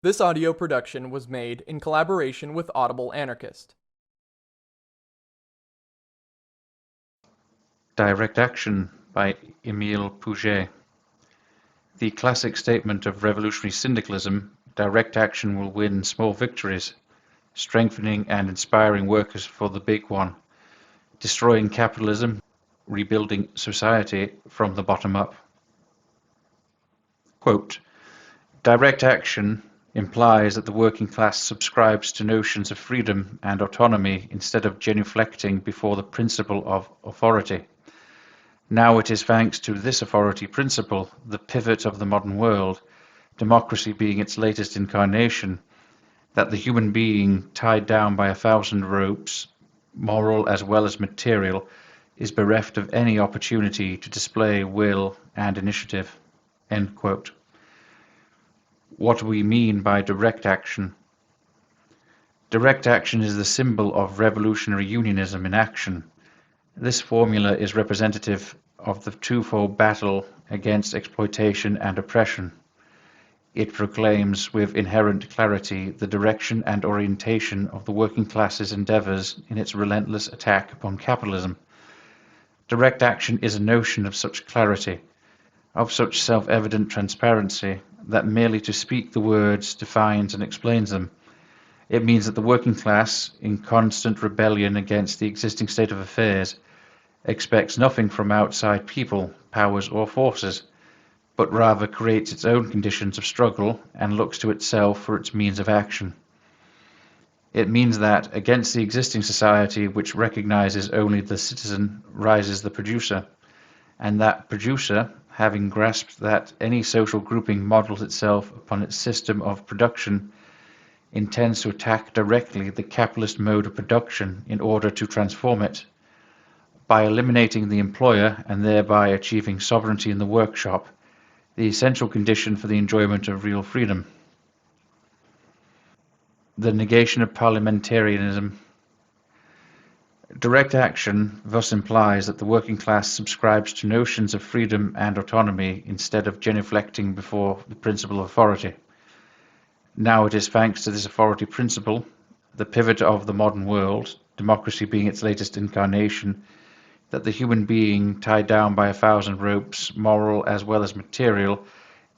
This audio production was made in collaboration with Audible Anarchist. Direct Action by Emile Pouget. The classic statement of revolutionary syndicalism, direct action will win small victories, strengthening and inspiring workers for the big one, destroying capitalism, rebuilding society from the bottom up. Quote, direct action implies that the working class subscribes to notions of freedom and autonomy instead of genuflecting before the principle of authority. Now it is thanks to this authority principle, the pivot of the modern world, democracy being its latest incarnation, that the human being, tied down by 1,000 ropes, moral as well as material, is bereft of any opportunity to display will and initiative. End quote. What do we mean by direct action? Direct action is the symbol of revolutionary unionism in action. This formula is representative of the twofold battle against exploitation and oppression. It proclaims with inherent clarity the direction and orientation of the working class's endeavors in its relentless attack upon capitalism. Direct action is a notion of such clarity, of such self-evident transparency, that merely to speak the words defines and explains them. It means that the working class, in constant rebellion against the existing state of affairs, expects nothing from outside people, powers or forces, but rather creates its own conditions of struggle and looks to itself for its means of action. It means that, against the existing society which recognizes only the citizen, rises the producer, and that producer, having grasped that any social grouping models itself upon its system of production, intends to attack directly the capitalist mode of production in order to transform it, by eliminating the employer and thereby achieving sovereignty in the workshop, the essential condition for the enjoyment of real freedom. The negation of parliamentarism. Direct action thus implies that the working class subscribes to notions of freedom and autonomy instead of genuflecting before the principle of authority. Now it is thanks to this authority principle, the pivot of the modern world, democracy being its latest incarnation, that the human being, tied down by 1,000 ropes, moral as well as material,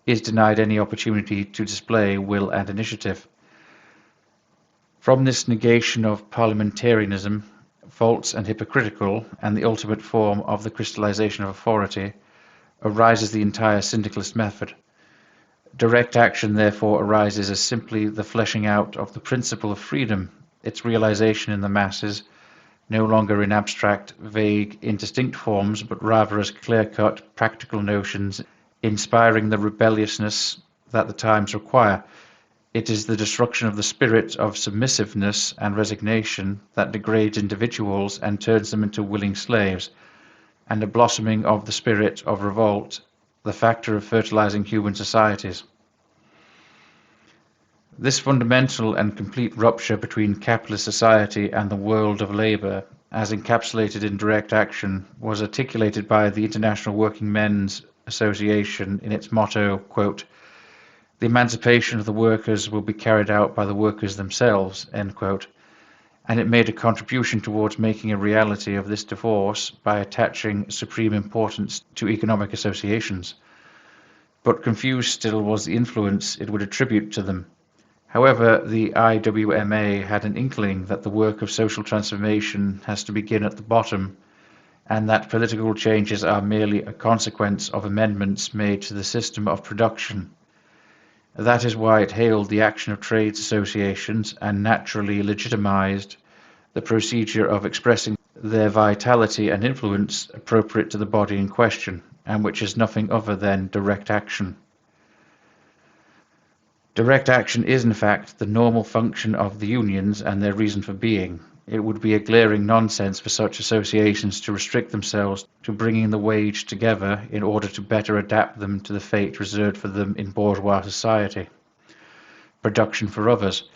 is denied any opportunity to display will and initiative. From this negation of parliamentarism, false and hypocritical, and the ultimate form of the crystallization of authority, arises the entire syndicalist method. Direct action therefore arises as simply the fleshing out of the principle of freedom, its realization in the masses, no longer in abstract, vague, indistinct forms, but rather as clear-cut, practical notions, inspiring the rebelliousness that the times require. It is the destruction of the spirit of submissiveness and resignation that degrades individuals and turns them into willing slaves, and a blossoming of the spirit of revolt, the factor of fertilizing human societies. This fundamental and complete rupture between capitalist society and the world of labor, as encapsulated in direct action, was articulated by the International Working Men's Association in its motto, quote, "The emancipation of the workers will be carried out by the workers themselves," end quote, and it made a contribution towards making a reality of this divorce by attaching supreme importance to economic associations. But confused still was the influence it would attribute to them. However, the IWMA had an inkling that the work of social transformation has to begin at the bottom, and that political changes are merely a consequence of amendments made to the system of production. That is why it hailed the action of trades associations and naturally legitimized the procedure of expressing their vitality and influence appropriate to the body in question, and which is nothing other than direct action. Direct action is in fact the normal function of the unions and their reason for being. It would be a glaring nonsense for such associations to restrict themselves to bringing the wage together in order to better adapt them to the fate reserved for them in bourgeois society. Production for others.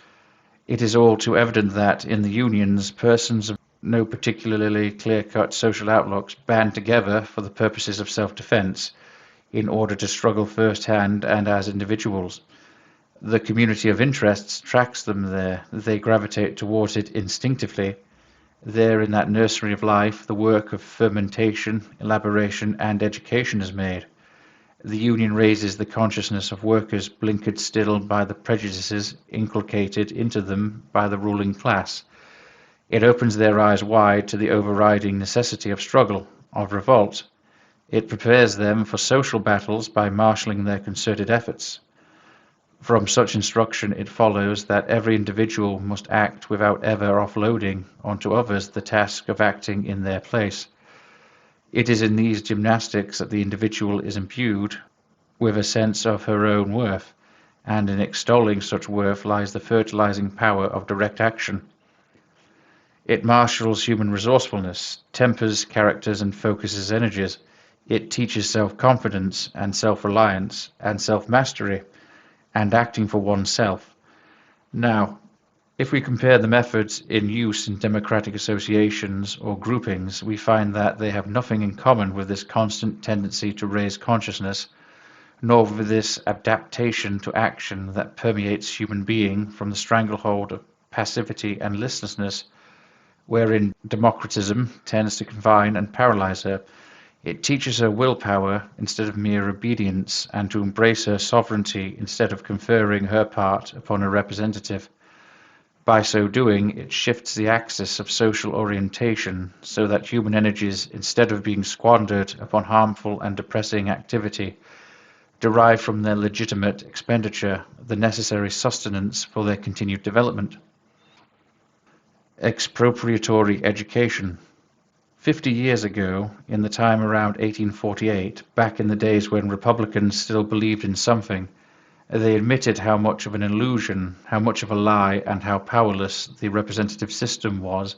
It is all too evident that, in the unions, persons of no particularly clear-cut social outlooks band together for the purposes of self-defense, in order to struggle first-hand and as individuals. The community of interests tracks them there. They gravitate towards it instinctively. There, in that nursery of life, the work of fermentation, elaboration, and education is made. The union raises the consciousness of workers blinkered still by the prejudices inculcated into them by the ruling class. It opens their eyes wide to the overriding necessity of struggle, of revolt. It prepares them for social battles by marshalling their concerted efforts. From such instruction it follows that every individual must act without ever offloading onto others the task of acting in their place. It is in these gymnastics that the individual is imbued with a sense of her own worth, and in extolling such worth lies the fertilizing power of direct action. It marshals human resourcefulness, tempers characters and focuses energies. It teaches self-confidence and self-reliance and self-mastery and acting for oneself. Now, if we compare the methods in use in democratic associations or groupings, we find that they have nothing in common with this constant tendency to raise consciousness, nor with this adaptation to action that permeates human being from the stranglehold of passivity and listlessness, wherein democratism tends to confine and paralyze her. It teaches her willpower instead of mere obedience, and to embrace her sovereignty instead of conferring her part upon a representative. By so doing, it shifts the axis of social orientation so that human energies, instead of being squandered upon harmful and depressing activity, derive from their legitimate expenditure the necessary sustenance for their continued development. Expropriatory education. 50 years ago, in the time around 1848, back in the days when Republicans still believed in something, they admitted how much of an illusion, how much of a lie, and how powerless the representative system was,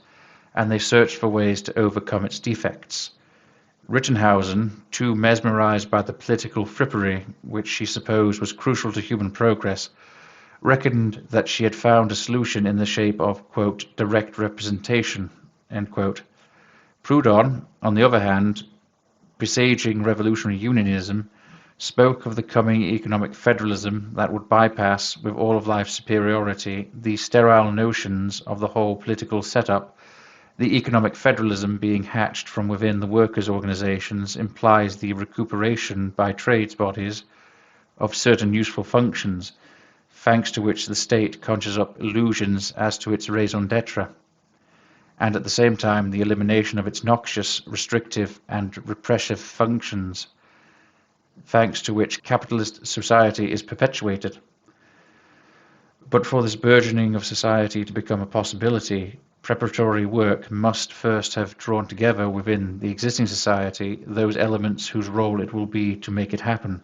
and they searched for ways to overcome its defects. Rittenhausen, too mesmerized by the political frippery, which she supposed was crucial to human progress, reckoned that she had found a solution in the shape of, quote, direct representation, end quote. Proudhon, on the other hand, presaging revolutionary unionism, spoke of the coming economic federalism that would bypass, with all of life's superiority, the sterile notions of the whole political setup. The economic federalism being hatched from within the workers' organizations implies the recuperation by trades bodies of certain useful functions, thanks to which the state conjures up illusions as to its raison d'etre, and at the same time the elimination of its noxious, restrictive, and repressive functions, thanks to which capitalist society is perpetuated. But for this burgeoning of society to become a possibility, preparatory work must first have drawn together within the existing society those elements whose role it will be to make it happen.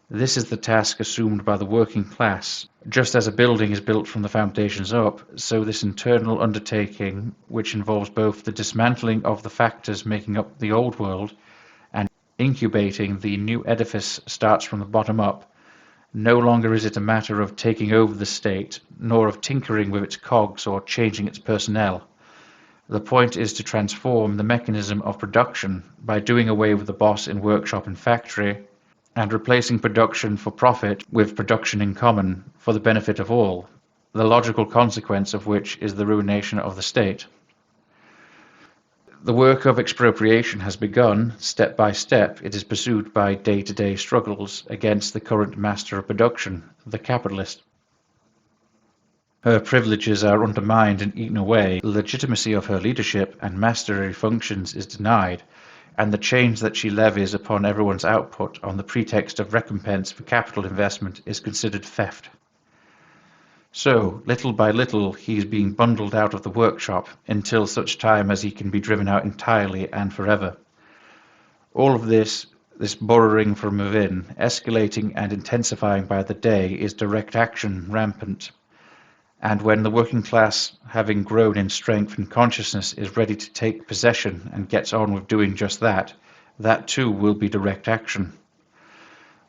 This is the task assumed by the working class. Just as a building is built from the foundations up, so this internal undertaking, which involves both the dismantling of the factors making up the old world and incubating the new edifice, starts from the bottom up. No longer is it a matter of taking over the state, nor of tinkering with its cogs or changing its personnel. The point is to transform the mechanism of production by doing away with the boss in workshop and factory, and replacing production for profit with production in common for the benefit of all, the logical consequence of which is the ruination of the state. The work of expropriation has begun. Step by step, it is pursued by day-to-day struggles against the current master of production, the capitalist. Her privileges are undermined and eaten away, the legitimacy of her leadership and mastery functions is denied, and the change that she levies upon everyone's output on the pretext of recompense for capital investment is considered theft. So, little by little, he is being bundled out of the workshop until such time as he can be driven out entirely and forever. All of this burrowing from within, escalating and intensifying by the day, is direct action rampant. And when the working class, having grown in strength and consciousness, is ready to take possession and gets on with doing just that, that too will be direct action.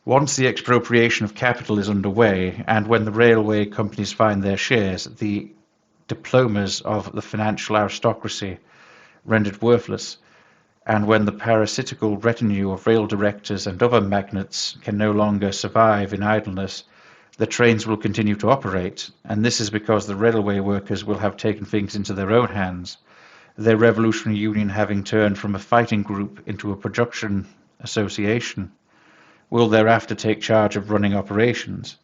Once the expropriation of capital is underway, and when the railway companies find their shares, the diplomas of the financial aristocracy rendered worthless, and when the parasitical retinue of rail directors and other magnates can no longer survive in idleness, The trains will continue to operate, and this is because the railway workers will have taken things into their own hands, their revolutionary union having turned from a fighting group into a production association, will thereafter take charge of running operations,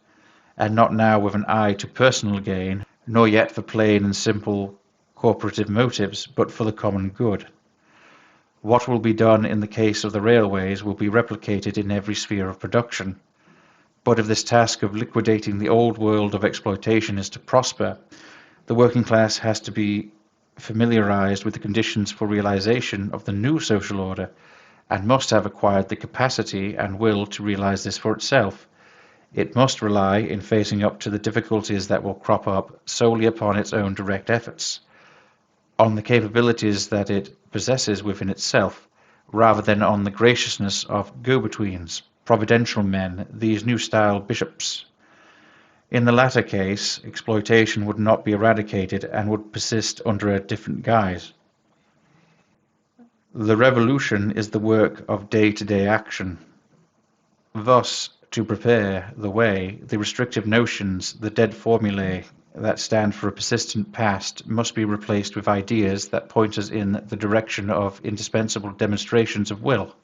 and not now with an eye to personal gain, nor yet for plain and simple corporative motives, but for the common good. What will be done in the case of the railways will be replicated in every sphere of production. But if this task of liquidating the old world of exploitation is to prosper, the working class has to be familiarized with the conditions for realization of the new social order, and must have acquired the capacity and will to realize this for itself. It must rely, in facing up to the difficulties that will crop up, solely upon its own direct efforts, on the capabilities that it possesses within itself, rather than on the graciousness of go-betweens, providential men, these new-style bishops. In the latter case, exploitation would not be eradicated and would persist under a different guise. The revolution is the work of day-to-day action. Thus, to prepare the way, the restrictive notions, the dead formulae that stand for a persistent past must be replaced with ideas that point us in the direction of indispensable demonstrations of will.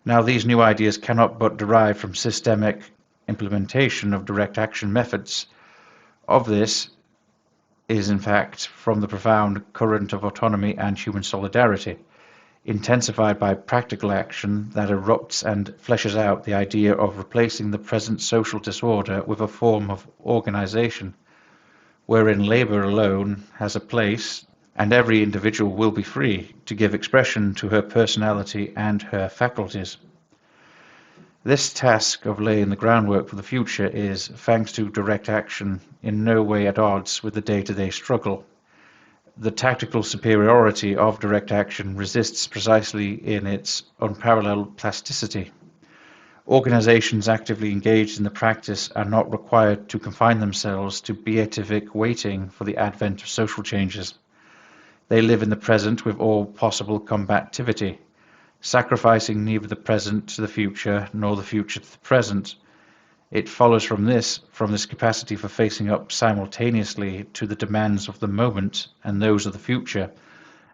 Now, these new ideas cannot but derive from systemic implementation of direct action methods. Of this is, in fact, from the profound current of autonomy and human solidarity, intensified by practical action that erupts and fleshes out the idea of replacing the present social disorder with a form of organization, wherein labor alone has a place, and every individual will be free to give expression to her personality and her faculties. This task of laying the groundwork for the future is, thanks to direct action, in no way at odds with the day-to-day struggle. The tactical superiority of direct action resists precisely in its unparalleled plasticity. Organizations actively engaged in the practice are not required to confine themselves to beatific waiting for the advent of social changes. They live in the present with all possible combativity, sacrificing neither the present to the future nor the future to the present. It follows from this capacity for facing up simultaneously to the demands of the moment and those of the future,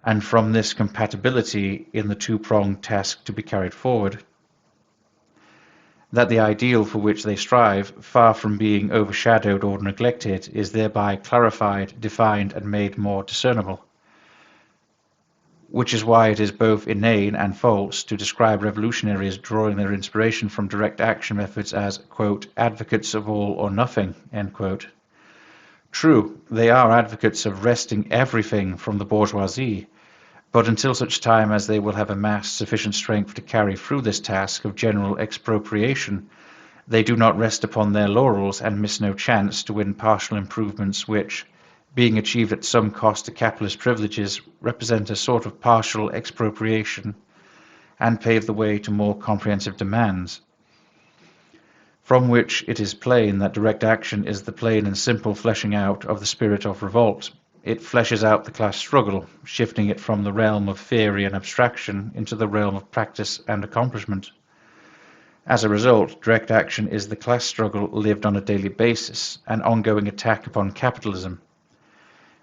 and from this compatibility in the two-pronged task to be carried forward, that the ideal for which they strive, far from being overshadowed or neglected, is thereby clarified, defined, and made more discernible. Which is why it is both inane and false to describe revolutionaries drawing their inspiration from direct action methods as, quote, advocates of all or nothing, end quote. True, they are advocates of wresting everything from the bourgeoisie, but until such time as they will have amassed sufficient strength to carry through this task of general expropriation, they do not rest upon their laurels and miss no chance to win partial improvements which, being achieved at some cost to capitalist privileges, represent a sort of partial expropriation and pave the way to more comprehensive demands. From which it is plain that direct action is the plain and simple fleshing out of the spirit of revolt. It fleshes out the class struggle, shifting it from the realm of theory and abstraction into the realm of practice and accomplishment. As a result, direct action is the class struggle lived on a daily basis, an ongoing attack upon capitalism,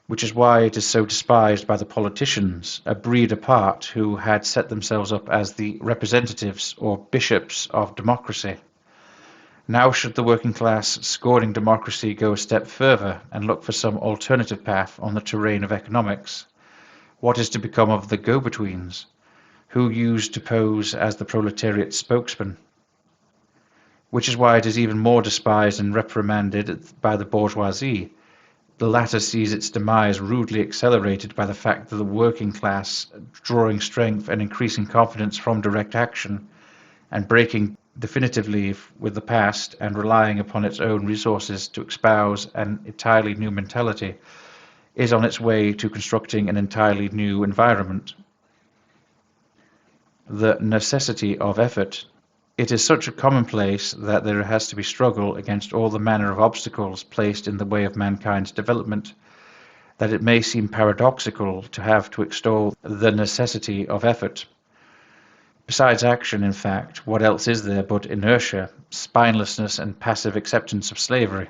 which is why it is so despised by the politicians, a breed apart who had set themselves up as the representatives or bishops of democracy. Now should the working class, scorning democracy, go a step further and look for some alternative path on the terrain of economics? What is to become of the go-betweens, who used to pose as the proletariat spokesman? Which is why it is even more despised and reprimanded by the bourgeoisie. The latter sees its demise rudely accelerated by the fact that the working class, drawing strength and increasing confidence from direct action, and breaking definitively with the past and relying upon its own resources to espouse an entirely new mentality, is on its way to constructing an entirely new environment. The necessity of effort. It is such a commonplace that there has to be struggle against all the manner of obstacles placed in the way of mankind's development, that it may seem paradoxical to have to extol the necessity of effort. Besides action, in fact, what else is there but inertia, spinelessness, and passive acceptance of slavery?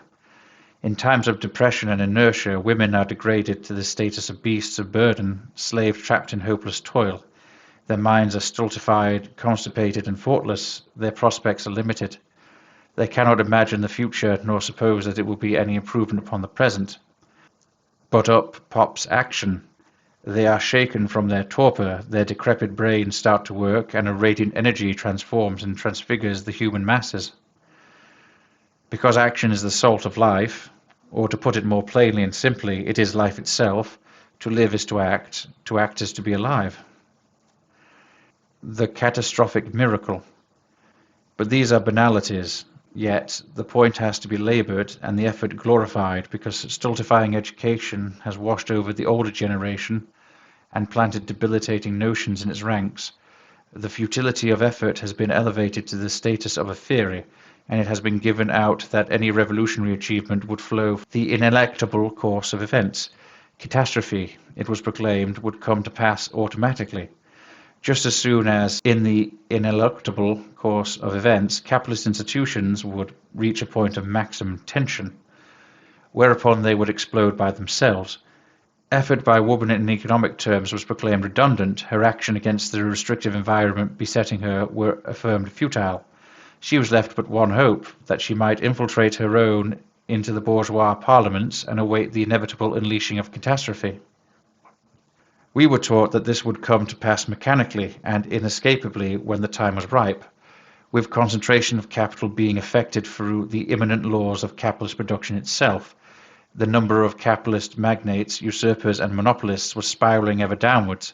In times of depression and inertia, women are degraded to the status of beasts of burden, slaves trapped in hopeless toil. Their minds are stultified, constipated, and thoughtless. Their prospects are limited. They cannot imagine the future, nor suppose that it will be any improvement upon the present. But up pops action. They are shaken from their torpor, their decrepit brains start to work, and a radiant energy transforms and transfigures the human masses. Because action is the salt of life, or to put it more plainly and simply, it is life itself. To live is to act is to be alive. The catastrophic miracle. But these are banalities, yet the point has to be laboured and the effort glorified, because stultifying education has washed over the older generation and planted debilitating notions in its ranks. The futility of effort has been elevated to the status of a theory, and it has been given out that any revolutionary achievement would follow the ineluctable course of events. Catastrophe, it was proclaimed, would come to pass automatically. Just as soon as, in the ineluctable course of events, capitalist institutions would reach a point of maximum tension, whereupon they would explode by themselves. Effort by woman in economic terms was proclaimed redundant. Her action against the restrictive environment besetting her were affirmed futile. She was left but one hope, that she might infiltrate her own into the bourgeois parliaments and await the inevitable unleashing of catastrophe. We were taught that this would come to pass mechanically and inescapably when the time was ripe, with concentration of capital being effected through the immanent laws of capitalist production itself. The number of capitalist magnates, usurpers, and monopolists was spiraling ever downwards,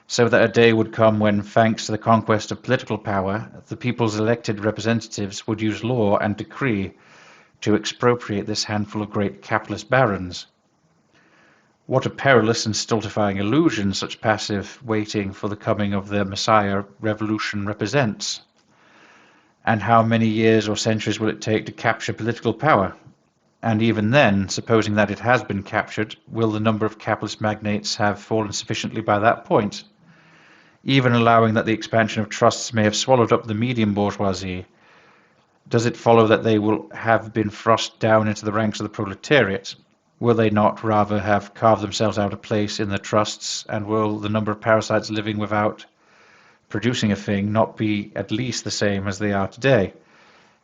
so that a day would come when, thanks to the conquest of political power, the people's elected representatives would use law and decree to expropriate this handful of great capitalist barons. What a perilous and stultifying illusion such passive waiting for the coming of the Messiah revolution represents. And how many years or centuries will it take to capture political power? And even then, supposing that it has been captured, will the number of capitalist magnates have fallen sufficiently by that point? Even allowing that the expansion of trusts may have swallowed up the medium bourgeoisie, does it follow that they will have been thrust down into the ranks of the proletariat? Will they not rather have carved themselves out a place in the trusts, and will the number of parasites living without producing a thing not be at least the same as they are today?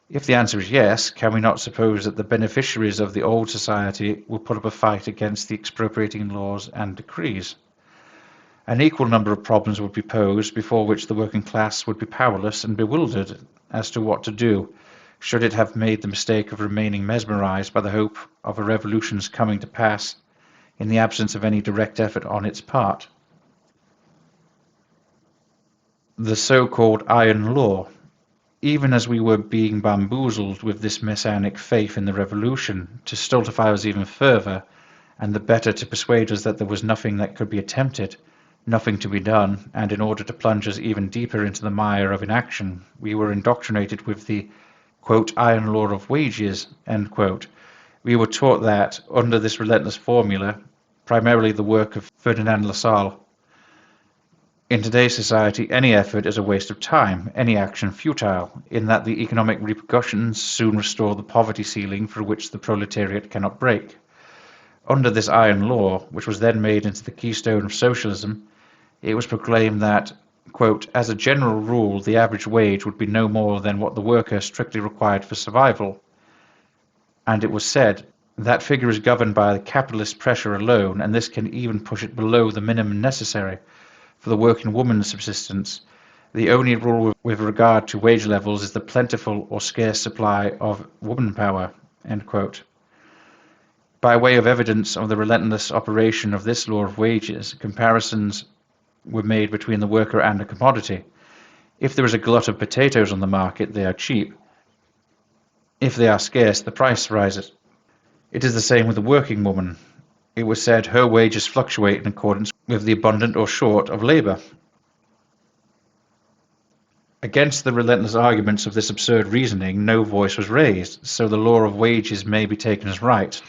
If the answer is yes, can we not suppose that the beneficiaries of the old society will put up a fight against the expropriating laws and decrees? An equal number of problems would be posed, before which the working class would be powerless and bewildered as to what to do, should it have made the mistake of remaining mesmerized by the hope of a revolution's coming to pass in the absence of any direct effort on its part. The so-called Iron Law. Even as we were being bamboozled with this messianic faith in the revolution, to stultify us even further, and the better to persuade us that there was nothing that could be attempted, nothing to be done, and in order to plunge us even deeper into the mire of inaction, we were indoctrinated with the quote, iron law of wages, end quote. We were taught that, under this relentless formula, primarily the work of Ferdinand Lassalle, in today's society, any effort is a waste of time, any action futile, in that the economic repercussions soon restore the poverty ceiling through which the proletariat cannot break. Under this iron law, which was then made into the keystone of socialism, it was proclaimed that, quote, as a general rule, the average wage would be no more than what the worker strictly required for survival. And it was said, that figure is governed by the capitalist pressure alone, and this can even push it below the minimum necessary for the working woman's subsistence. The only rule with regard to wage levels is the plentiful or scarce supply of woman power, end quote. By way of evidence of the relentless operation of this law of wages, comparisons were made between the worker and a commodity. If there is a glut of potatoes on the market, they are cheap. If they are scarce, the price rises. It is the same with the working woman. It was said her wages fluctuate in accordance with the abundant or short of labour. Against the relentless arguments of this absurd reasoning, no voice was raised, so the law of wages may be taken as right.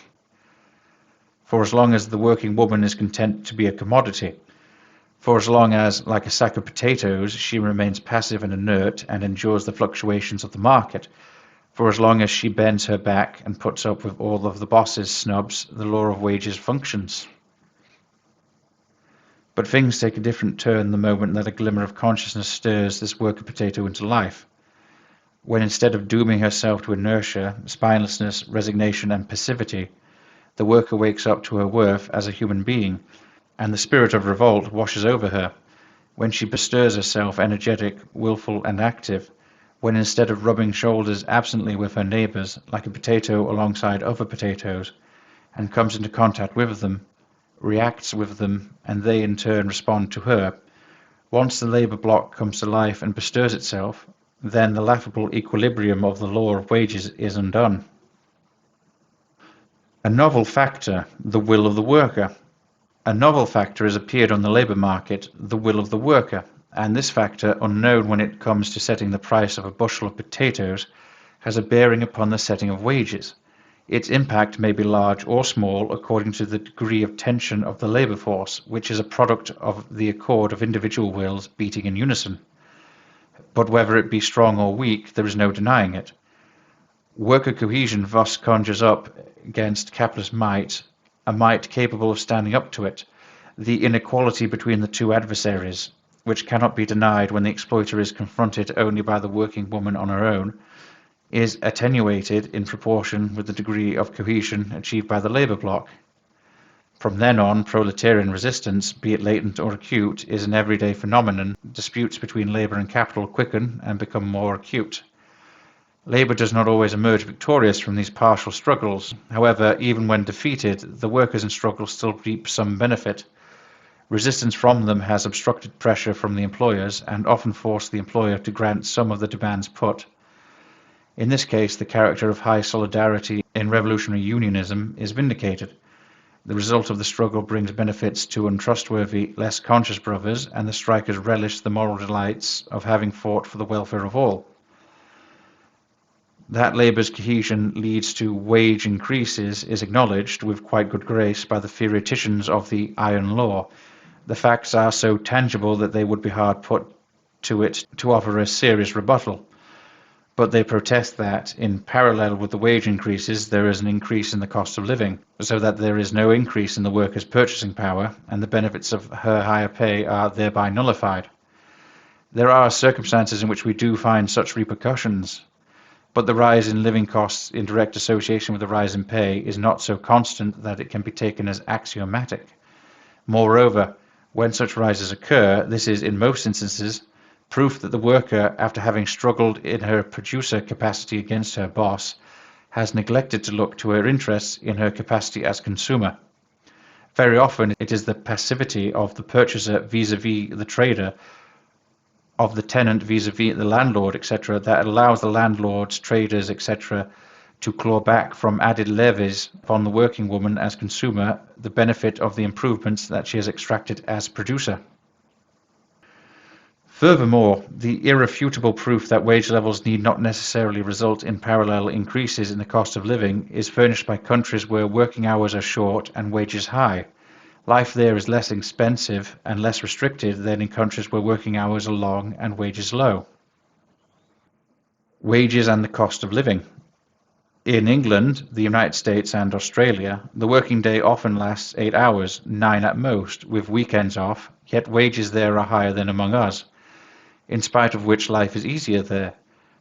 For as long as the working woman is content to be a commodity, For as long as, like a sack of potatoes, she remains passive and inert and endures the fluctuations of the market, for as long as she bends her back and puts up with all of the boss's snubs, the law of wages functions. But things take a different turn the moment that a glimmer of consciousness stirs this worker potato into life. When instead of dooming herself to inertia, spinelessness, resignation, and passivity, the worker wakes up to her worth as a human being, and the spirit of revolt washes over her, when she bestirs herself energetic, willful, and active, when instead of rubbing shoulders absently with her neighbours, like a potato alongside other potatoes, and comes into contact with them, reacts with them, and they in turn respond to her, once the labour bloc comes to life and bestirs itself, then the laughable equilibrium of the law of wages is undone. A novel factor, the will of the worker. A novel factor has appeared on the labour market, the will of the worker, and this factor, unknown when it comes to setting the price of a bushel of potatoes, has a bearing upon the setting of wages. Its impact may be large or small according to the degree of tension of the labour force, which is a product of the accord of individual wills beating in unison. But whether it be strong or weak, there is no denying it. Worker cohesion thus conjures up against capitalist might, a might capable of standing up to it, the inequality between the two adversaries, which cannot be denied when the exploiter is confronted only by the working woman on her own, is attenuated in proportion with the degree of cohesion achieved by the labour bloc. From then on, proletarian resistance, be it latent or acute, is an everyday phenomenon. Disputes between labour and capital quicken and become more acute. Labour does not always emerge victorious from these partial struggles. However, even when defeated, the workers in struggle still reap some benefit. Resistance from them has obstructed pressure from the employers and often forced the employer to grant some of the demands put. In this case, the character of high solidarity in revolutionary unionism is vindicated. The result of the struggle brings benefits to untrustworthy, less conscious brothers, and the strikers relish the moral delights of having fought for the welfare of all. That labour's cohesion leads to wage increases is acknowledged with quite good grace by the theoreticians of the iron law. The facts are so tangible that they would be hard put to it to offer a serious rebuttal. But they protest that, in parallel with the wage increases, there is an increase in the cost of living, so that there is no increase in the worker's purchasing power, and the benefits of her higher pay are thereby nullified. There are circumstances in which we do find such repercussions, but the rise in living costs in direct association with the rise in pay is not so constant that it can be taken as axiomatic. Moreover, when such rises occur, this is, in most instances, proof that the worker, after having struggled in her producer capacity against her boss, has neglected to look to her interests in her capacity as consumer. Very often it is the passivity of the purchaser vis-à-vis the trader, of the tenant vis-à-vis the landlord, etc., that allows the landlords, traders, etc., to claw back from added levies upon the working woman as consumer the benefit of the improvements that she has extracted as producer. Furthermore, the irrefutable proof that wage levels need not necessarily result in parallel increases in the cost of living is furnished by countries where working hours are short and wages high. Life there is less expensive and less restricted than in countries where working hours are long and wages low. Wages and the cost of living. In England, the United States and Australia, the working day often lasts 8 hours, 9 at most, with weekends off, yet wages there are higher than among us, in spite of which life is easier there.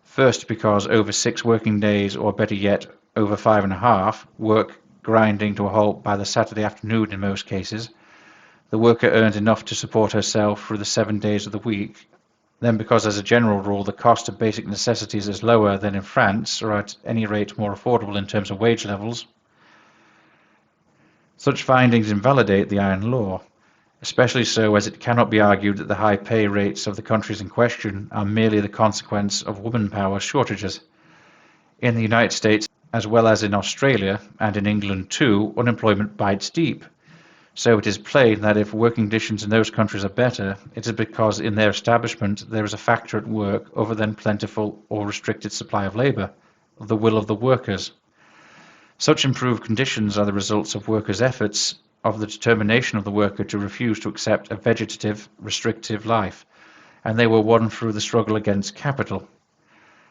First, because over 6 working days, or better yet, over 5.5, work grinding to a halt by the Saturday afternoon in most cases, the worker earns enough to support herself through the 7 days of the week. Then because as a general rule the cost of basic necessities is lower than in France, or at any rate more affordable in terms of wage levels. Such findings invalidate the iron law, especially so as it cannot be argued that the high pay rates of the countries in question are merely the consequence of woman power shortages. In the United States, as well as in Australia, and in England too, unemployment bites deep. So it is plain that if working conditions in those countries are better, it is because in their establishment there is a factor at work other than plentiful or restricted supply of labour, the will of the workers. Such improved conditions are the results of workers' efforts of the determination of the worker to refuse to accept a vegetative, restrictive life, and they were won through the struggle against capital.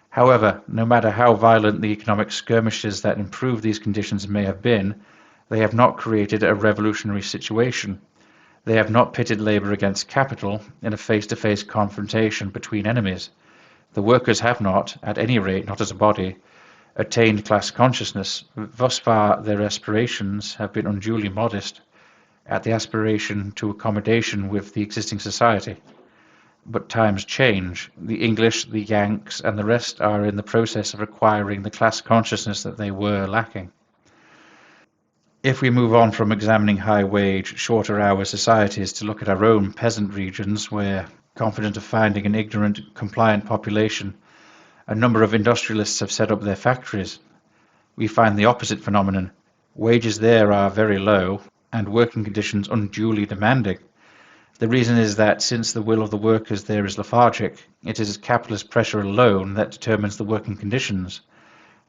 However, no matter how violent the economic skirmishes that improved these conditions may have been, they have not created a revolutionary situation. They have not pitted labour against capital in a face-to-face confrontation between enemies. The workers have not, at any rate not as a body, attained class consciousness. Thus far their aspirations have been unduly modest at the aspiration to accommodation with the existing society. But times change. The English, the Yanks, and the rest are in the process of acquiring the class consciousness that they were lacking. If we move on from examining high-wage, shorter-hour societies to look at our own peasant regions, where, confident of finding an ignorant, compliant population, a number of industrialists have set up their factories, we find the opposite phenomenon. Wages there are very low, and working conditions unduly demanding. The reason is that since the will of the workers there is lethargic, it is capitalist pressure alone that determines the working conditions.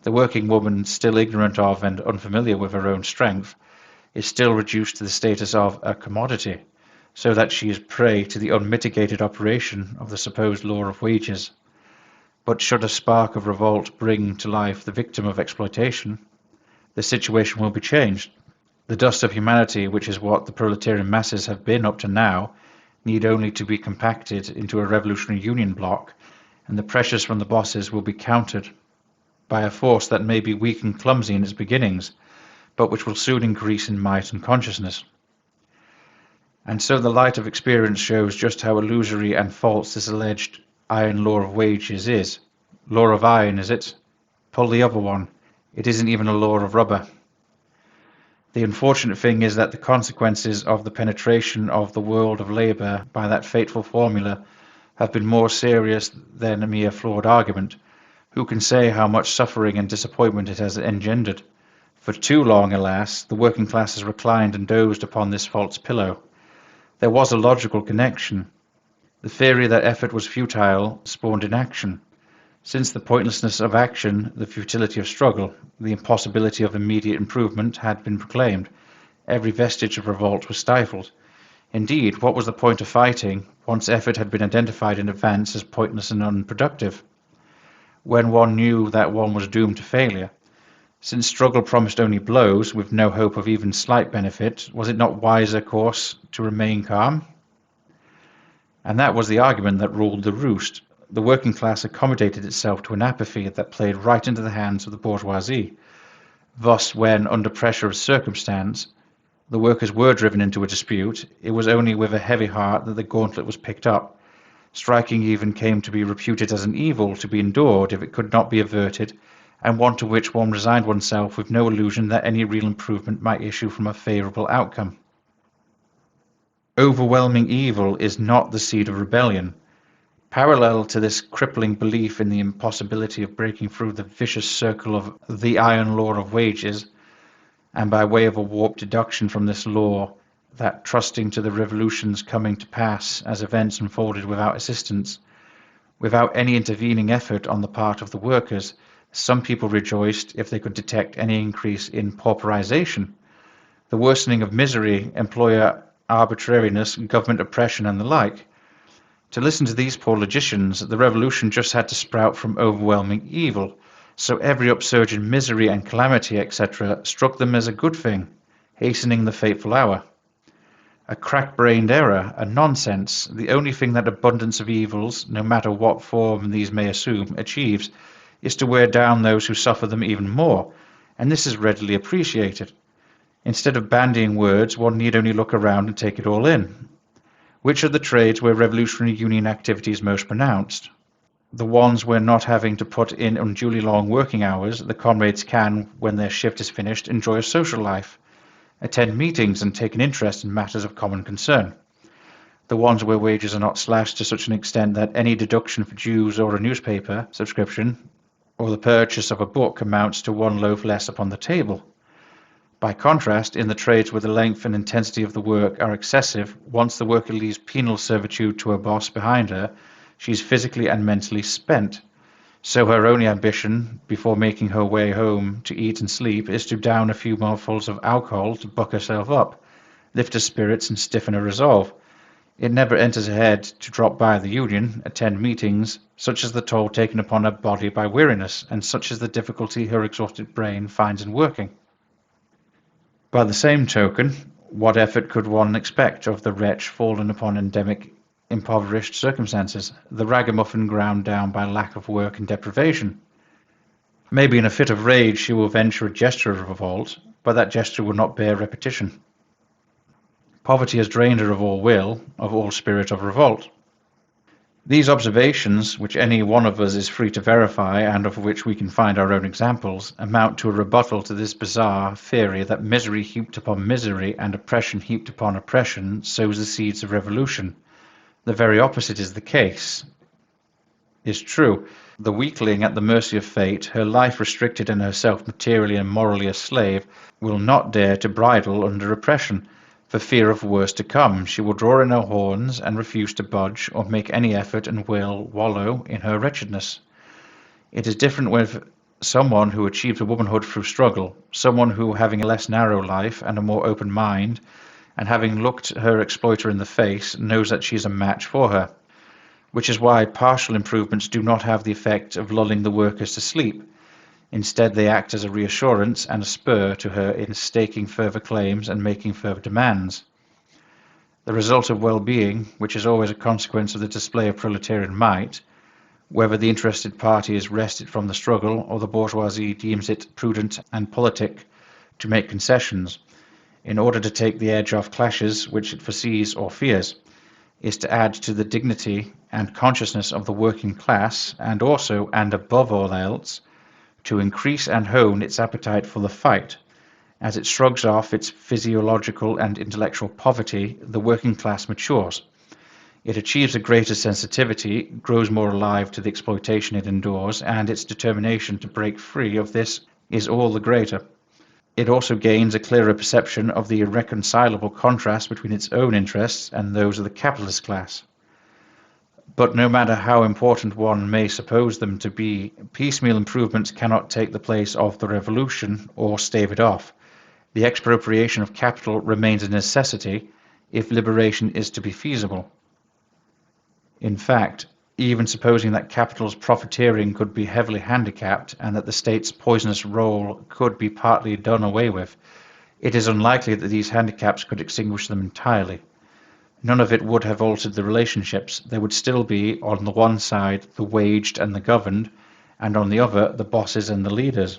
The working woman, still ignorant of and unfamiliar with her own strength, is still reduced to the status of a commodity, so that she is prey to the unmitigated operation of the supposed law of wages. But should a spark of revolt bring to life the victim of exploitation, the situation will be changed. The dust of humanity, which is what the proletarian masses have been up to now, need only to be compacted into a revolutionary union bloc, and the pressures from the bosses will be countered by a force that may be weak and clumsy in its beginnings, but which will soon increase in might and consciousness. And so the light of experience shows just how illusory and false this alleged iron law of wages is. Law of iron, is it? Pull the other one. It isn't even a law of rubber. The unfortunate thing is that the consequences of the penetration of the world of labour by that fateful formula have been more serious than a mere flawed argument. Who can say how much suffering and disappointment it has engendered? For too long, alas, the working class has reclined and dozed upon this false pillow. There was a logical connection. The theory that effort was futile spawned inaction. Since the pointlessness of action, the futility of struggle, the impossibility of immediate improvement had been proclaimed. Every vestige of revolt was stifled. Indeed, what was the point of fighting once effort had been identified in advance as pointless and unproductive? When one knew that one was doomed to failure. Since struggle promised only blows, with no hope of even slight benefit, was it not wiser course to remain calm? And that was the argument that ruled the roost. The working class accommodated itself to an apathy that played right into the hands of the bourgeoisie. Thus, when, under pressure of circumstance, the workers were driven into a dispute, it was only with a heavy heart that the gauntlet was picked up. Striking even came to be reputed as an evil to be endured if it could not be averted, and one to which one resigned oneself with no illusion that any real improvement might issue from a favourable outcome. Overwhelming evil is not the seed of rebellion. Parallel to this crippling belief in the impossibility of breaking through the vicious circle of the iron law of wages, and by way of a warped deduction from this law, that trusting to the revolutions coming to pass as events unfolded without assistance, without any intervening effort on the part of the workers, some people rejoiced if they could detect any increase in pauperization, the worsening of misery, employer arbitrariness, government oppression, and the like. To listen to these poor logicians, the revolution just had to sprout from overwhelming evil, so every upsurge in misery and calamity, etc., struck them as a good thing, hastening the fateful hour. A crack-brained error, a nonsense. The only thing that abundance of evils, no matter what form these may assume, achieves, is to wear down those who suffer them even more, and this is readily appreciated. Instead of bandying words, one need only look around and take it all in. Which are the trades where revolutionary union activity is most pronounced? The ones where, not having to put in unduly long working hours, the comrades can, when their shift is finished, enjoy a social life, attend meetings and take an interest in matters of common concern. The ones where wages are not slashed to such an extent that any deduction for dues or a newspaper subscription or the purchase of a book amounts to one loaf less upon the table. By contrast, in the trades where the length and intensity of the work are excessive, once the worker leaves penal servitude to her boss behind her, she is physically and mentally spent. So her only ambition, before making her way home to eat and sleep, is to down a few mouthfuls of alcohol to buck herself up. lift her spirits and stiffen her resolve. It never enters her head to drop by the Union, attend meetings, such is the toll taken upon her body by weariness, and such is the difficulty her exhausted brain finds in working. By the same token, what effort could one expect of the wretch fallen upon endemic, impoverished circumstances, the ragamuffin ground down by lack of work and deprivation? Maybe in a fit of rage she will venture a gesture of revolt, but that gesture will not bear repetition. Poverty has drained her of all will, of all spirit of revolt. These observations, which any one of us is free to verify and of which we can find our own examples, amount to a rebuttal to this bizarre theory that misery heaped upon misery and oppression heaped upon oppression sows the seeds of revolution. The very opposite is the case, is true. The weakling at the mercy of fate, her life restricted and herself materially and morally a slave, will not dare to bridle under oppression. For fear of worse to come, she will draw in her horns and refuse to budge or make any effort and will wallow in her wretchedness. It is different with someone who achieves a womanhood through struggle, someone who, having a less narrow life and a more open mind, and having looked her exploiter in the face, knows that she is a match for her. Which is why partial improvements do not have the effect of lulling the workers to sleep. Instead, they act as a reassurance and a spur to her in staking further claims and making further demands. The result of well-being, which is always a consequence of the display of proletarian might, whether the interested party is wrested from the struggle or the bourgeoisie deems it prudent and politic to make concessions, in order to take the edge off clashes which it foresees or fears, is to add to the dignity and consciousness of the working class, and also, and above all else, to increase and hone its appetite for the fight. As it shrugs off its physiological and intellectual poverty, the working class matures. It achieves a greater sensitivity, grows more alive to the exploitation it endures, and its determination to break free of this is all the greater. It also gains a clearer perception of the irreconcilable contrast between its own interests and those of the capitalist class. But no matter how important one may suppose them to be, piecemeal improvements cannot take the place of the revolution or stave it off. The expropriation of capital remains a necessity if liberation is to be feasible. In fact, even supposing that capital's profiteering could be heavily handicapped and that the state's poisonous role could be partly done away with, it is unlikely that these handicaps could extinguish them entirely. None of it would have altered the relationships. There would still be, on the one side, the waged and the governed, and on the other, the bosses and the leaders.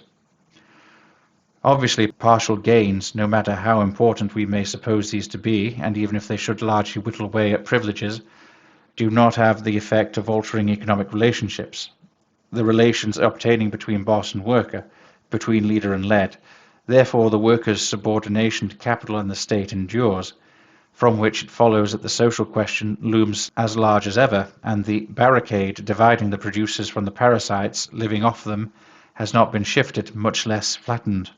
Obviously, partial gains, no matter how important we may suppose these to be, and even if they should largely whittle away at privileges, do not have the effect of altering economic relationships. The relations obtaining between boss and worker, between leader and led. Therefore, the worker's subordination to capital and the state endures, from which it follows that the social question looms as large as ever, and the barricade dividing the producers from the parasites living off them has not been shifted, much less flattened.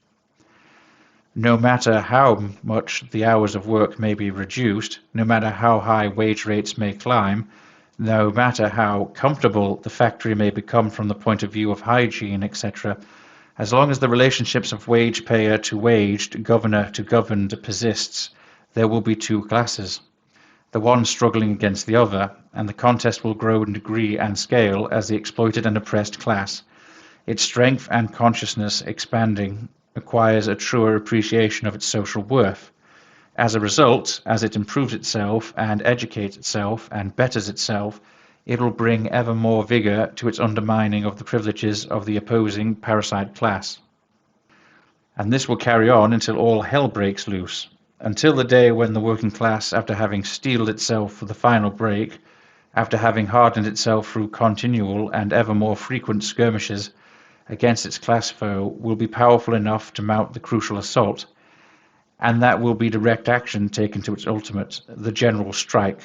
No matter how much the hours of work may be reduced, no matter how high wage rates may climb, no matter how comfortable the factory may become from the point of view of hygiene, etc., as long as the relationships of wage payer to waged, governor to governed persists, there will be two classes, the one struggling against the other, and the contest will grow in degree and scale as the exploited and oppressed class, its strength and consciousness expanding, acquires a truer appreciation of its social worth. As a result, as it improves itself and educates itself and betters itself, it will bring ever more vigor to its undermining of the privileges of the opposing parasite class. And this will carry on until all hell breaks loose, until the day when the working class, after having steeled itself for the final break, after having hardened itself through continual and ever more frequent skirmishes against its class foe, will be powerful enough to mount the crucial assault, and that will be direct action taken to its ultimate, the general strike.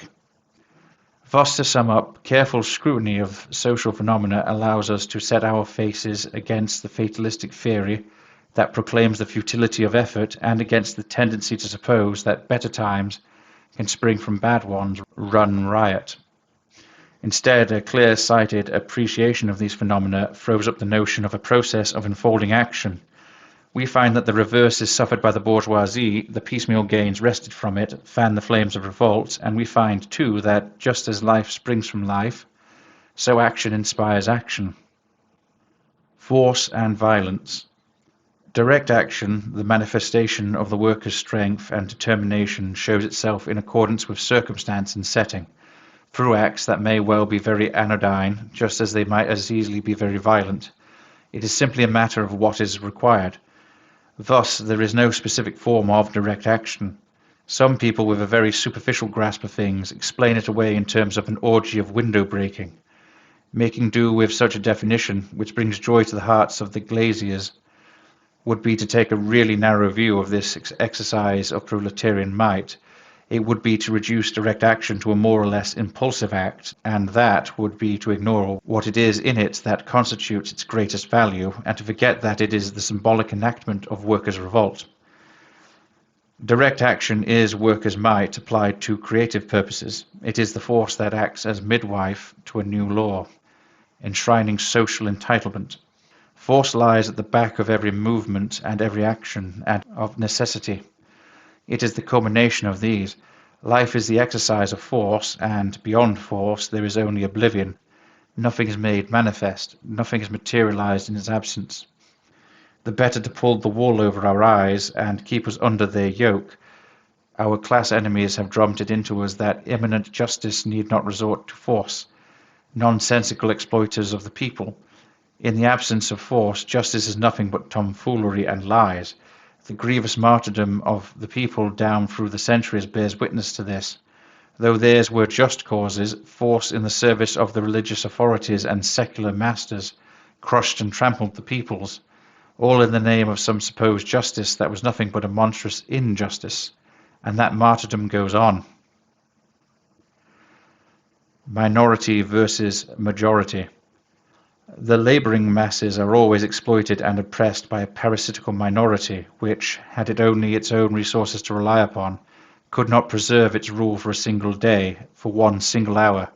Thus, to sum up, careful scrutiny of social phenomena allows us to set our faces against the fatalistic theory that proclaims the futility of effort and against the tendency to suppose that better times can spring from bad ones run riot. Instead, a clear-sighted appreciation of these phenomena throws up the notion of a process of unfolding action, We find that the reverse is suffered by the bourgeoisie, the piecemeal gains wrested from it fan the flames of revolt, and we find too that just as life springs from life, so action inspires action. Force and violence. Direct action, the manifestation of the worker's strength and determination, shows itself in accordance with circumstance and setting, through acts that may well be very anodyne, just as they might as easily be very violent. It is simply a matter of what is required. Thus, there is no specific form of direct action. Some people with a very superficial grasp of things explain it away in terms of an orgy of window breaking. Making do with such a definition, which brings joy to the hearts of the glaziers, would be to take a really narrow view of this exercise of proletarian might. It would be to reduce direct action to a more or less impulsive act, and that would be to ignore what it is in it that constitutes its greatest value, and to forget that it is the symbolic enactment of workers' revolt. Direct action is workers' might applied to creative purposes. It is the force that acts as midwife to a new law, enshrining social entitlement. Force lies at the back of every movement and every action, and of necessity. It is the culmination of these. Life is the exercise of force, and beyond force there is only oblivion. Nothing is made manifest, nothing is materialized in its absence. The better to pull the wool over our eyes and keep us under their yoke, our class enemies have drummed it into us that imminent justice need not resort to force. Nonsensical exploiters of the people. In the absence of force, justice is nothing but tomfoolery and lies. The grievous martyrdom of the people down through the centuries bears witness to this. Though theirs were just causes, force in the service of the religious authorities and secular masters crushed and trampled the peoples, all in the name of some supposed justice that was nothing but a monstrous injustice, and that martyrdom goes on. Minority versus majority. The labouring masses are always exploited and oppressed by a parasitical minority which, had it only its own resources to rely upon, could not preserve its rule for a single day, for one single hour.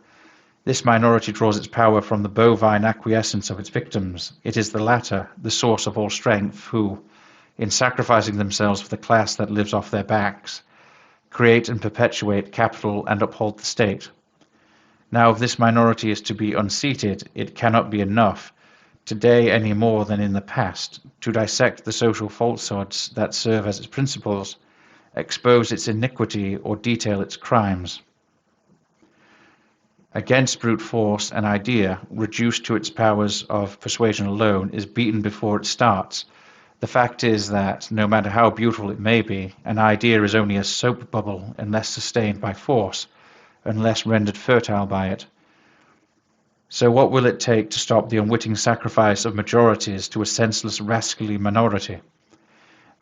This minority draws its power from the bovine acquiescence of its victims. It is the latter, the source of all strength, who, in sacrificing themselves for the class that lives off their backs, create and perpetuate capital and uphold the state. Now, if this minority is to be unseated, it cannot be enough, today any more than in the past, to dissect the social falsehoods that serve as its principles, expose its iniquity, or detail its crimes. Against brute force, an idea, reduced to its powers of persuasion alone, is beaten before it starts. The fact is that, no matter how beautiful it may be, an idea is only a soap bubble unless sustained by force, unless rendered fertile by it. So what will it take to stop the unwitting sacrifice of majorities to a senseless, rascally minority?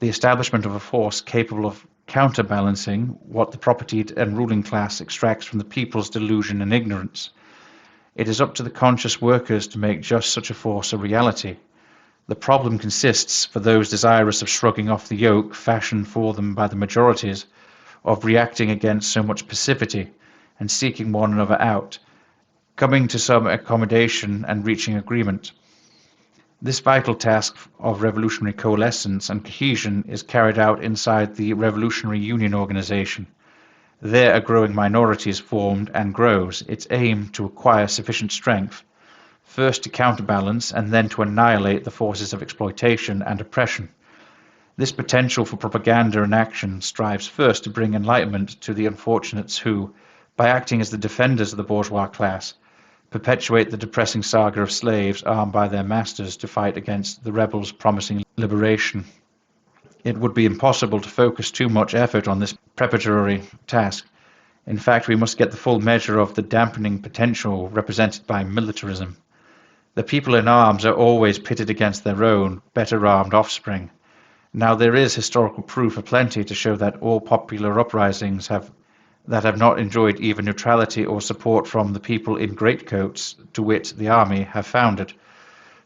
The establishment of a force capable of counterbalancing what the propertied and ruling class extracts from the people's delusion and ignorance. It is up to the conscious workers to make just such a force a reality. The problem consists, for those desirous of shrugging off the yoke fashioned for them by the majorities, of reacting against so much passivity and seeking one another out, coming to some accommodation and reaching agreement. This vital task of revolutionary coalescence and cohesion is carried out inside the Revolutionary Union Organization. There a growing minority is formed and grows, its aim to acquire sufficient strength, first to counterbalance and then to annihilate the forces of exploitation and oppression. This potential for propaganda and action strives first to bring enlightenment to the unfortunates who, by acting as the defenders of the bourgeois class, perpetuate the depressing saga of slaves armed by their masters to fight against the rebels promising liberation. It would be impossible to focus too much effort on this preparatory task. In fact, we must get the full measure of the dampening potential represented by militarism. The people in arms are always pitted against their own, better armed offspring. Now there is historical proof aplenty to show that all popular uprisings that have not enjoyed even neutrality or support from the people in greatcoats, to wit, the army, have foundered.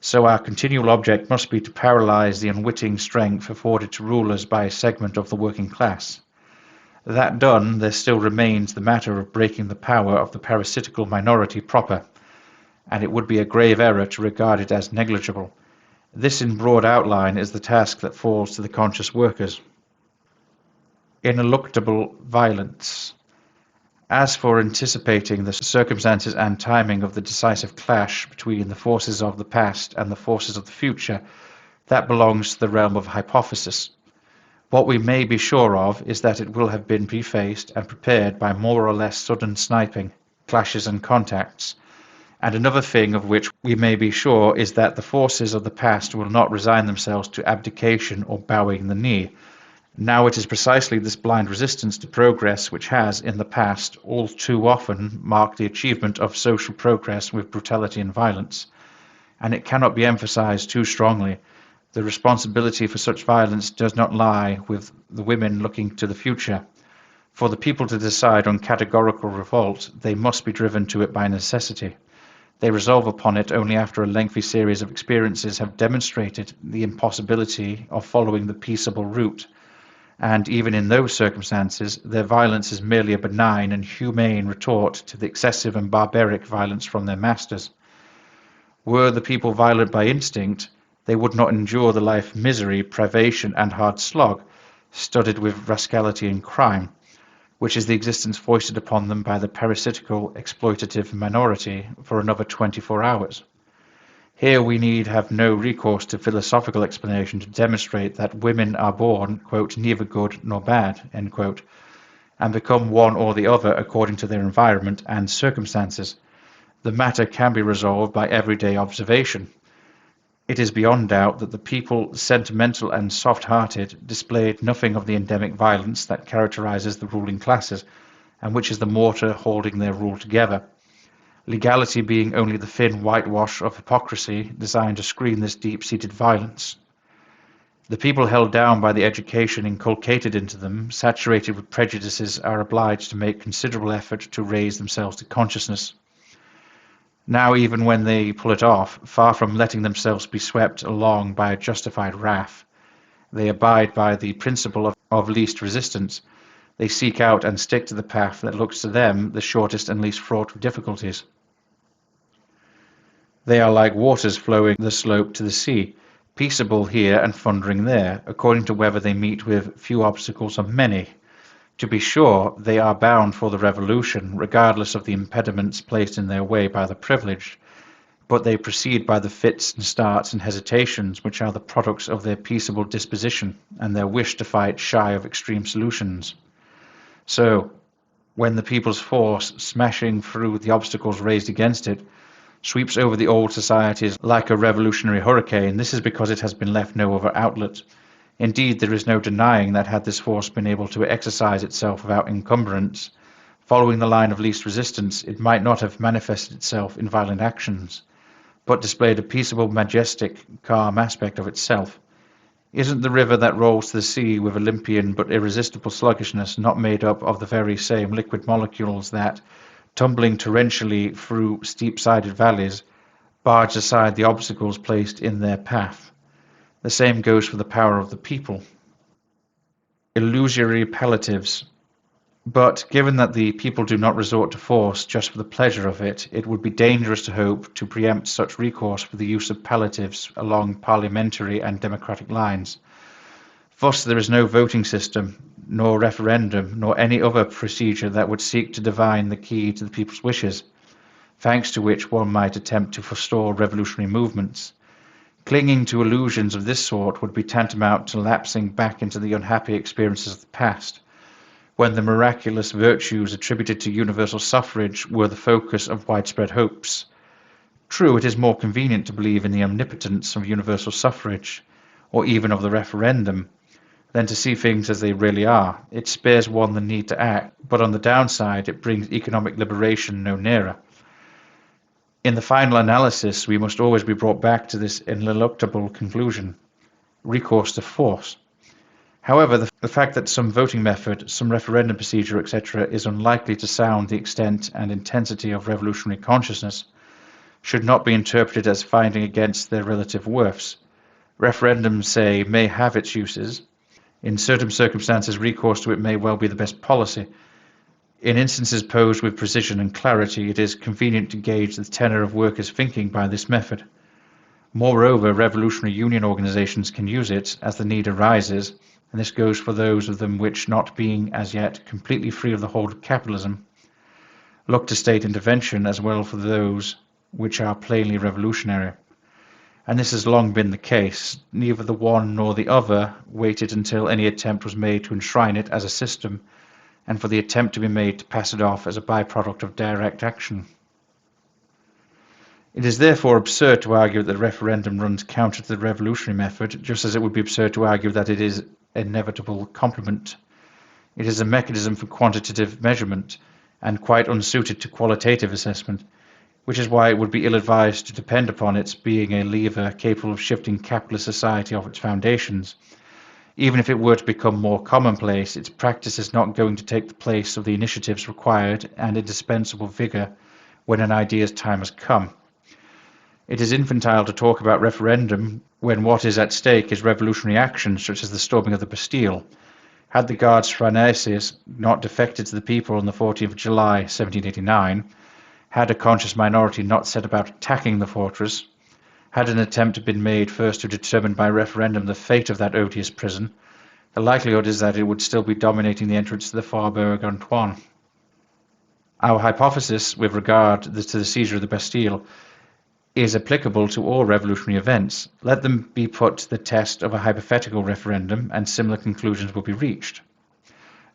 So our continual object must be to paralyze the unwitting strength afforded to rulers by a segment of the working class. That done, there still remains the matter of breaking the power of the parasitical minority proper, and it would be a grave error to regard it as negligible. This in broad outline is the task that falls to the conscious workers. Ineluctable violence. As for anticipating the circumstances and timing of the decisive clash between the forces of the past and the forces of the future, that belongs to the realm of hypothesis. What we may be sure of is that it will have been prefaced and prepared by more or less sudden sniping, clashes and contacts. And another thing of which we may be sure is that the forces of the past will not resign themselves to abdication or bowing the knee. Now it is precisely this blind resistance to progress which has, in the past, all too often marked the achievement of social progress with brutality and violence. And it cannot be emphasized too strongly. The responsibility for such violence does not lie with the women looking to the future. For the people to decide on categorical revolt, they must be driven to it by necessity. They resolve upon it only after a lengthy series of experiences have demonstrated the impossibility of following the peaceable route. And even in those circumstances, their violence is merely a benign and humane retort to the excessive and barbaric violence from their masters. Were the people violent by instinct, they would not endure the life of misery, privation, and hard slog, studded with rascality and crime, which is the existence foisted upon them by the parasitical, exploitative minority for another 24 hours. Here we need have no recourse to philosophical explanation to demonstrate that women are born, quote, neither good nor bad, end quote, and become one or the other according to their environment and circumstances. The matter can be resolved by everyday observation. It is beyond doubt that the people, sentimental and soft-hearted, displayed nothing of the endemic violence that characterizes the ruling classes, and which is the mortar holding their rule together. Legality being only the thin whitewash of hypocrisy designed to screen this deep-seated violence. The people held down by the education inculcated into them, saturated with prejudices, are obliged to make considerable effort to raise themselves to consciousness. Now, even when they pull it off, far from letting themselves be swept along by a justified wrath, they abide by the principle of least resistance. They seek out and stick to the path that looks to them the shortest and least fraught with difficulties. They are like waters flowing the slope to the sea, peaceable here and thundering there, according to whether they meet with few obstacles or many. To be sure, they are bound for the revolution, regardless of the impediments placed in their way by the privileged, but they proceed by the fits and starts and hesitations which are the products of their peaceable disposition and their wish to fight shy of extreme solutions. So, when the people's force, smashing through the obstacles raised against it, sweeps over the old societies like a revolutionary hurricane, this is because it has been left no other outlet. Indeed, there is no denying that had this force been able to exercise itself without encumbrance, following the line of least resistance, it might not have manifested itself in violent actions, but displayed a peaceable, majestic, calm aspect of itself. Isn't the river that rolls to the sea with Olympian but irresistible sluggishness not made up of the very same liquid molecules that, tumbling torrentially through steep-sided valleys, barge aside the obstacles placed in their path? The same goes for the power of the people. Illusory palliatives. But given that the people do not resort to force just for the pleasure of it, it would be dangerous to hope to preempt such recourse for the use of palliatives along parliamentary and democratic lines. Thus there is no voting system, nor referendum, nor any other procedure that would seek to divine the key to the people's wishes, thanks to which one might attempt to forestall revolutionary movements. Clinging to illusions of this sort would be tantamount to lapsing back into the unhappy experiences of the past, when the miraculous virtues attributed to universal suffrage were the focus of widespread hopes. True, it is more convenient to believe in the omnipotence of universal suffrage, or even of the referendum, than to see things as they really are. It spares one the need to act, but on the downside it brings economic liberation no nearer. In the final analysis, we must always be brought back to this ineluctable conclusion: recourse to force. However, the fact that some voting method, some referendum procedure, etc., is unlikely to sound the extent and intensity of revolutionary consciousness should not be interpreted as fighting against their relative worths. Referendums, say, may have its uses. In certain circumstances, recourse to it may well be the best policy. In instances posed with precision and clarity, it is convenient to gauge the tenor of workers' thinking by this method. Moreover, revolutionary union organizations can use it as the need arises, and this goes for those of them which, not being as yet completely free of the hold of capitalism, look to state intervention, as well for those which are plainly revolutionary. And this has long been the case. Neither the one nor the other waited until any attempt was made to enshrine it as a system, and for the attempt to be made to pass it off as a byproduct of direct action. It is therefore absurd to argue that the referendum runs counter to the revolutionary method, just as it would be absurd to argue that it is an inevitable complement. It is a mechanism for quantitative measurement, and quite unsuited to qualitative assessment, which is why it would be ill-advised to depend upon its being a lever capable of shifting capitalist society off its foundations. Even if it were to become more commonplace, its practice is not going to take the place of the initiatives required and indispensable vigour when an idea's time has come. It is infantile to talk about referendum when what is at stake is revolutionary action, such as the storming of the Bastille. Had the Gardes Françaises not defected to the people on the 14th of July 1789, had a conscious minority not set about attacking the fortress, had an attempt been made first to determine by referendum the fate of that odious prison, the likelihood is that it would still be dominating the entrance to the Faubourg Antoine. Our hypothesis with regard to the seizure of the Bastille is applicable to all revolutionary events. Let them be put to the test of a hypothetical referendum, and similar conclusions will be reached.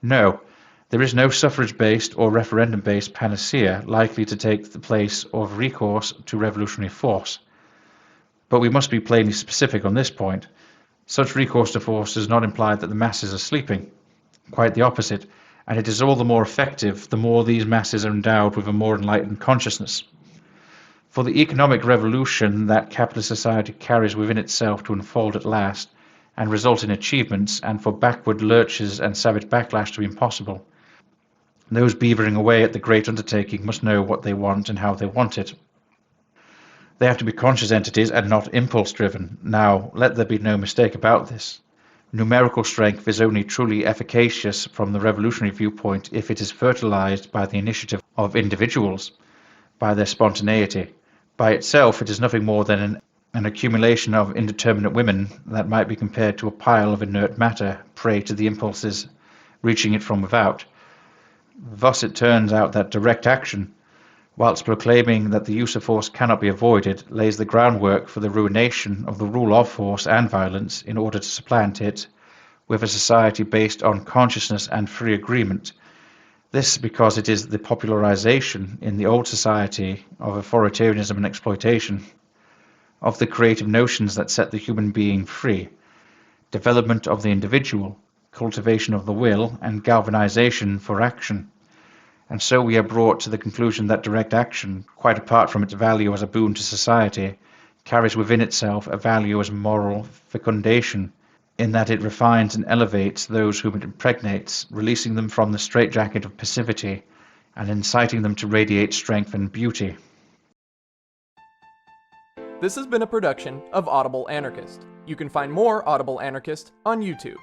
No, there is no suffrage-based or referendum-based panacea likely to take the place of recourse to revolutionary force. But we must be plainly specific on this point. Such recourse to force does not imply that the masses are sleeping. Quite the opposite, and it is all the more effective the more these masses are endowed with a more enlightened consciousness. For the economic revolution that capitalist society carries within itself to unfold at last and result in achievements, and for backward lurches and savage backlash to be impossible, those beavering away at the great undertaking must know what they want and how they want it. They have to be conscious entities and not impulse-driven. Now, let there be no mistake about this. Numerical strength is only truly efficacious from the revolutionary viewpoint if it is fertilized by the initiative of individuals, by their spontaneity. By itself, it is nothing more than an accumulation of indeterminate women that might be compared to a pile of inert matter, prey to the impulses reaching it from without. Thus it turns out that direct action, whilst proclaiming that the use of force cannot be avoided, lays the groundwork for the ruination of the rule of force and violence in order to supplant it with a society based on consciousness and free agreement. This because it is the popularization in the old society of authoritarianism and exploitation, of the creative notions that set the human being free, development of the individual, cultivation of the will, and galvanization for action. And so we are brought to the conclusion that direct action, quite apart from its value as a boon to society, carries within itself a value as moral fecundation, in that it refines and elevates those whom it impregnates, releasing them from the straitjacket of passivity and inciting them to radiate strength and beauty. This has been a production of Audible Anarchist. You can find more Audible Anarchist on YouTube.